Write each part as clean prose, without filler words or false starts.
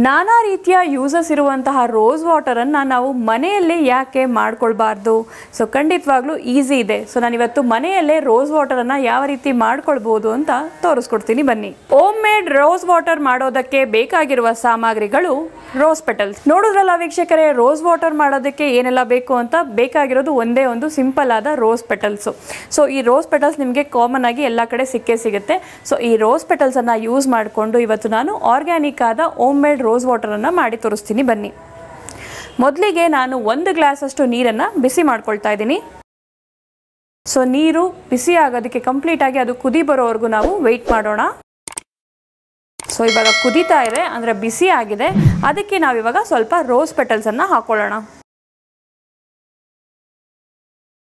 ನಾನಾ ರೀತಿಯ ಯೂಸಸ್ ಇರುವಂತಹ ರೋಸ್ ವಾಟರನ್ನು ನಾವು ಮನೆಯಲ್ಲೇ ಯಾಕೆ ಮಾಡ್ಕೊಳ್ಬಾರ್ದು? ಸೊ ಖಂಡಿತವಾಗ್ಲೂ ಈಸಿ ಇದೆ. ಸೊ ನಾನಿವತ್ತು ಮನೆಯಲ್ಲೇ ರೋಸ್ ವಾಟರನ್ನು ಯಾವ ರೀತಿ ಮಾಡ್ಕೊಳ್ಬೋದು ಅಂತ ತೋರಿಸ್ಕೊಡ್ತೀನಿ, ಬನ್ನಿ. ಹೋಮ್ ಮೇಡ್ ರೋಸ್ ವಾಟರ್ ಮಾಡೋದಕ್ಕೆ ಬೇಕಾಗಿರುವ ಸಾಮಗ್ರಿಗಳು ರೋಸ್ ಪೆಟಲ್ಸ್. ನೋಡಿದ್ರಲ್ಲ ವೀಕ್ಷಕರೇ, ರೋಸ್ ವಾಟರ್ ಮಾಡೋದಕ್ಕೆ ಏನೆಲ್ಲ ಬೇಕು ಅಂತ. ಬೇಕಾಗಿರೋದು ಒಂದೇ ಒಂದು ಸಿಂಪಲ್ ಆದ ರೋಸ್ ಪೆಟಲ್ಸು. ಸೊ ಈ ರೋಸ್ ಪೆಟಲ್ಸ್ ನಿಮಗೆ ಕಾಮನ್ ಆಗಿ ಎಲ್ಲ ಕಡೆ ಸಿಗುತ್ತೆ. ಸೊ ಈ ರೋಸ್ ಪೆಟಲ್ಸನ್ನು ಯೂಸ್ ಮಾಡಿಕೊಂಡು ಇವತ್ತು ನಾನು ಆರ್ಗ್ಯಾನಿಕ್ ಆದ ಹೋಮ್ ಮೇಡ್ ರೋಸ್ ವಾಟರನ್ನು ಮಾಡಿ ತೋರಿಸ್ತೀನಿ, ಬನ್ನಿ. ಮೊದಲಿಗೆ ನಾನು 1 ಗ್ಲಾಸಷ್ಟು ನೀರನ್ನು ಬಿಸಿ ಮಾಡ್ಕೊಳ್ತಾ ಇದ್ದೀನಿ. ಸೊ ನೀರು ಬಿಸಿ ಆಗೋದಕ್ಕೆ ಕಂಪ್ಲೀಟಾಗಿ ಅದು ಕುದಿ ಬರೋವರೆಗೂ ನಾವು ವೆಯ್ಟ್ ಮಾಡೋಣ. ಸೊ ಇವಾಗ ಕುದೀತಾ ಇದೆ, ಅಂದರೆ ಬಿಸಿ ಆಗಿದೆ. ಅದಕ್ಕೆ ನಾವಿವಾಗ ಸ್ವಲ್ಪ ರೋಸ್ ಪೆಟಲ್ಸನ್ನು ಹಾಕೊಳ್ಳೋಣ.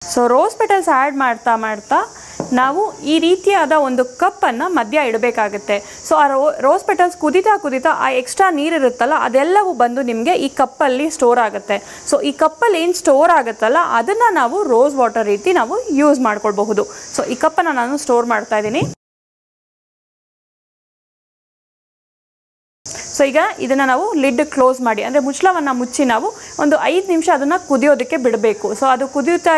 ಸೊ ರೋಸ್ ಪೆಟಲ್ಸ್ ಆ್ಯಡ್ ಮಾಡ್ತಾ ನಾವು ಈ ರೀತಿಯಾದ ಒಂದು ಕಪ್ಪನ್ನು ಮಧ್ಯ ಇಡಬೇಕಾಗುತ್ತೆ. ಸೊ ಆ ರೋಸ್ ಪೆಟಲ್ಸ್ ಕುದೀತಾ ಆ ಎಕ್ಸ್ಟ್ರಾ ನೀರಿರುತ್ತಲ್ಲ ಅದೆಲ್ಲವೂ ಬಂದು ನಿಮಗೆ ಈ ಕಪ್ಪಲ್ಲಿ ಸ್ಟೋರ್ ಆಗುತ್ತೆ. ಸೊ ಈ ಕಪ್ಪಲ್ಲಿ ಏನು ಸ್ಟೋರ್ ಆಗುತ್ತಲ್ಲ ಅದನ್ನು ನಾವು ರೋಸ್ ವಾಟರ್ ರೀತಿ ನಾವು ಯೂಸ್ ಮಾಡ್ಕೊಳ್ಬಹುದು. ಸೊ ಈ ಕಪ್ಪನ್ನು ನಾನು ಸ್ಟೋರ್ ಮಾಡ್ತಾ ಇದ್ದೀನಿ. ಸೊ ಈಗ ಇದನ್ನು ನಾವು ಲಿಡ್ ಕ್ಲೋಸ್ ಮಾಡಿ, ಅಂದರೆ ಮುಚ್ಚಳವನ್ನು ಮುಚ್ಚಿ ನಾವು ಒಂದು 5 ನಿಮಿಷ ಅದನ್ನು ಕುದಿಯೋದಕ್ಕೆ ಬಿಡಬೇಕು. ಸೊ ಅದು ಕುದೀತಾ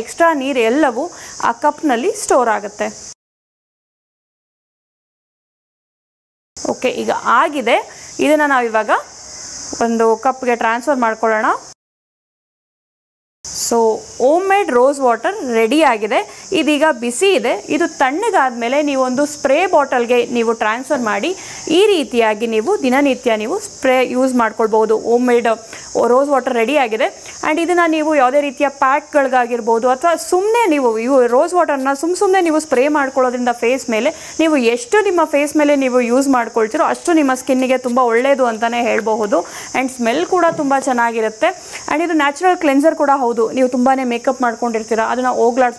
ಎಕ್ಸ್ಟ್ರಾ ನೀರು ಎಲ್ಲವೂ ಆ ಕಪ್ನಲ್ಲಿ ಸ್ಟೋರ್ ಆಗುತ್ತೆ. ಓಕೆ, ಈಗ ಆಗಿದೆ. ಇದನ್ನು ನಾವಿವಾಗ ಒಂದು ಕಪ್ಗೆ ಟ್ರಾನ್ಸ್ಫರ್ ಮಾಡ್ಕೊಳ್ಳೋಣ. So home made rose water ready ಆಗಿದೆ. ಇದೀಗ ಬಿಸಿ ಇದೆ. ಇದು ತಣ್ಣಗಾದ್ಮೇಲೆ ನೀವೊಂದು ಸ್ಪ್ರೇ ಬಾಟಲ್ಗೆ ನೀವು ಟ್ರಾನ್ಸ್ಫರ್ ಮಾಡಿ ಈ ರೀತಿಯಾಗಿ ನೀವು ದಿನನಿತ್ಯ ನೀವು ಸ್ಪ್ರೇ ಯೂಸ್ ಮಾಡ್ಕೊಳ್ಬೋದು. Home made rose water ready ಆಗಿದೆ. ಆ್ಯಂಡ್ ಇದನ್ನು ನೀವು ಯಾವುದೇ ರೀತಿಯ ಪ್ಯಾಕ್ಗಳಿಗಾಗಿರ್ಬೋದು ಅಥವಾ ಸುಮ್ಮನೆ ನೀವು ರೋಸ್ ವಾಟರ್ನ ಸುಮ್ಮನೆ ನೀವು ಸ್ಪ್ರೇ ಮಾಡ್ಕೊಳ್ಳೋದ್ರಿಂದ ಫೇಸ್ ಮೇಲೆ ನೀವು ಎಷ್ಟು ನಿಮ್ಮ ಫೇಸ್ ಮೇಲೆ ನೀವು ಯೂಸ್ ಮಾಡ್ಕೊಳ್ತೀರೋ ಅಷ್ಟು ನಿಮ್ಮ ಸ್ಕಿನ್ನಿಗೆ ತುಂಬ ಒಳ್ಳೆಯದು ಅಂತಲೇ ಹೇಳಬಹುದು. ಆ್ಯಂಡ್ ಸ್ಮೆಲ್ ಕೂಡ ತುಂಬ ಚೆನ್ನಾಗಿರುತ್ತೆ. ಆ್ಯಂಡ್ ಇದು ನ್ಯಾಚುರಲ್ ಕ್ಲೆನ್ಸರ್ ಕೂಡ ಹೌದು. ನೀವು ತುಂಬಾ ಮೇಕಪ್ ಮಾಡ್ಕೊಂಡಿರ್ತೀರ, ಅದನ್ನು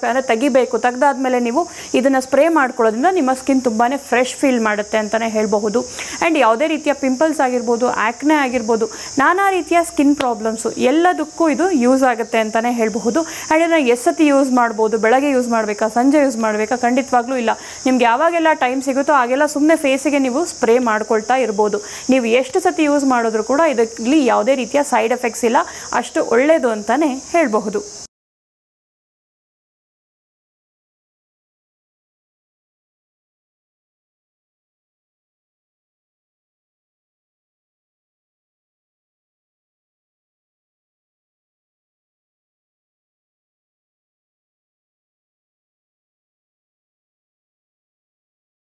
ಅಂದರೆ ತೆಗಿಬೇಕು. ತೆಗೆದಾದ್ಮೇಲೆ ನೀವು ಇದನ್ನು ಸ್ಪ್ರೇ ಮಾಡ್ಕೊಳ್ಳೋದ್ರಿಂದ ನಿಮ್ಮ ಸ್ಕಿನ್ ತುಂಬಾ ಫ್ರೆಶ್ ಫೀಲ್ ಮಾಡುತ್ತೆ ಅಂತಲೇ ಹೇಳಬಹುದು. ಆ್ಯಂಡ್ ಯಾವುದೇ ರೀತಿಯ ಪಿಂಪಲ್ಸ್ ಆಗಿರ್ಬೋದು, ಆ್ಯಕ್ನೆ ಆಗಿರ್ಬೋದು, ನಾನಾ ರೀತಿಯ ಸ್ಕಿನ್ ಪ್ರಾಬ್ಲಮ್ಸು ಎಲ್ಲದಕ್ಕೂ ಇದು ಯೂಸ್ ಆಗುತ್ತೆ ಅಂತಲೇ ಹೇಳಬಹುದು. ಆ್ಯಂಡ್ ಇದನ್ನು ಎಷ್ಟು ಸತಿ ಯೂಸ್ ಮಾಡ್ಬೋದು? ಬೆಳಗ್ಗೆ ಯೂಸ್ ಮಾಡಬೇಕಾ, ಸಂಜೆ ಯೂಸ್ ಮಾಡಬೇಕಾ? ಖಂಡಿತವಾಗ್ಲೂ ಇಲ್ಲ. ನಿಮ್ಗೆ ಯಾವಾಗೆಲ್ಲ ಟೈಮ್ ಸಿಗುತ್ತೋ ಆಗೆಲ್ಲ ಸುಮ್ಮನೆ ಫೇಸಿಗೆ ನೀವು ಸ್ಪ್ರೇ ಮಾಡ್ಕೊಳ್ತಾ ಇರ್ಬೋದು. ನೀವು ಎಷ್ಟು ಸತಿ ಯೂಸ್ ಮಾಡಿದ್ರೂ ಕೂಡ ಇದರಲ್ಲಿ ಯಾವುದೇ ರೀತಿಯ ಸೈಡ್ ಎಫೆಕ್ಟ್ಸ್ ಇಲ್ಲ. ಅಷ್ಟು ಒಳ್ಳೆಯದು ಅಂತಲೇ ಹೇಳಬಹುದು.